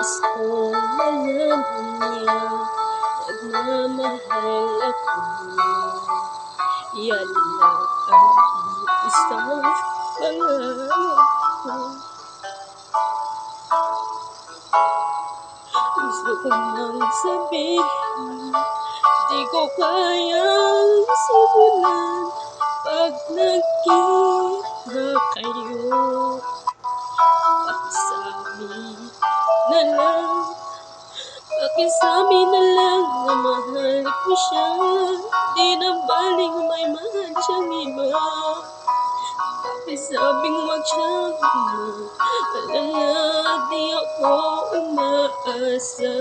Gusto malaman niya nagmamahal ako. Yan lang ang isang pangarap ko. Gusto ko nang sabihin, di ko kayang simulan pag nagkita kayo. Pakisabi na lang na mahal ko siya. Di na baling may mahal siyang iba. Pakisabing wag siyang mag-alala, di ako umaasa.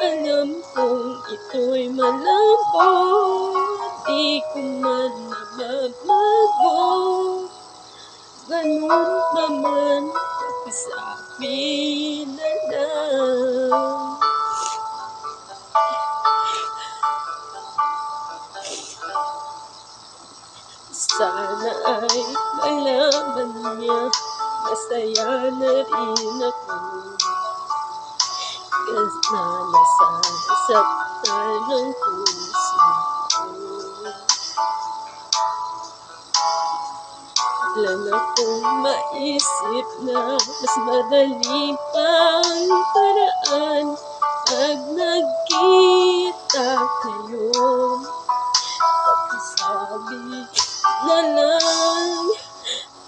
Alam kong ito'y malabo, di ko man mababago. Ganun naman, pakisabi na lang. Sana ay malaman niya, masaya na rin ako. Kasi nasasaktan ng puso ko. Lang akong maisip na mas madali pang paraan pag nagkita kayo.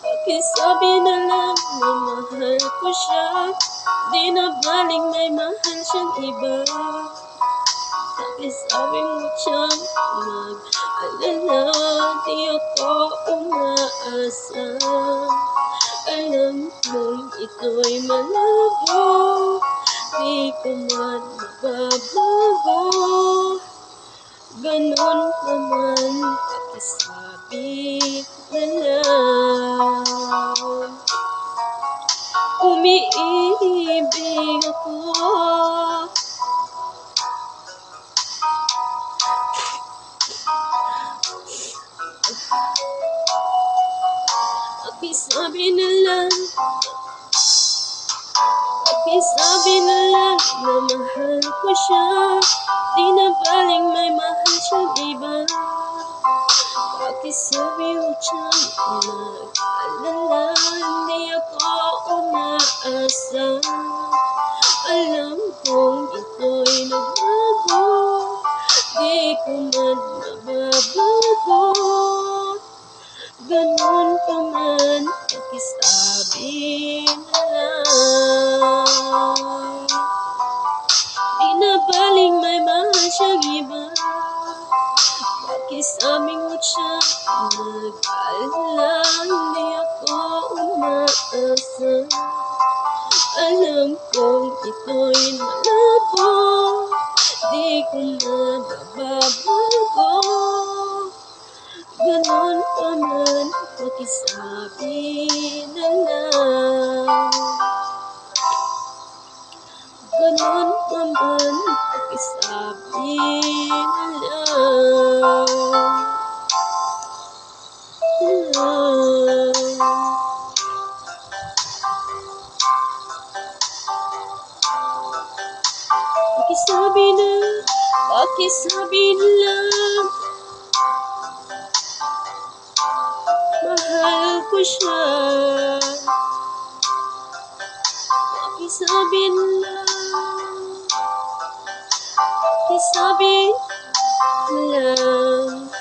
Pakisabi na lang na mahal ko siya. Di na baling may mahal siyang iba. Pakisabing wag siyang mag-alala, di ako umaasa. Alam mong ito'y malabo, di ko man mababago. Ganon naman, pakisabi na lang. Umiibig ako. Pakisabi na lang, pakisabi na lang na mahal ko siya. Di na baling may mahal siyang iba. Pakisabi wag siyang mag-alala, hindi ako umaasa. Alam kong ito'y nagbago, di ko man mababago. Ganon pa man, pakisabi na lang. Di na baling may mahal siyang iba. Pakisabing wag siyang mag-alala, hindi ako umaasa. Alam kong ito'y malabo, di ko mababago. Ganon pa man, pakisabi na lang. Ganon naman, pakisabi na lang. Pakisabi na lang. Mahal ko siya. Pakisabi na lang. Pakisabi na lang.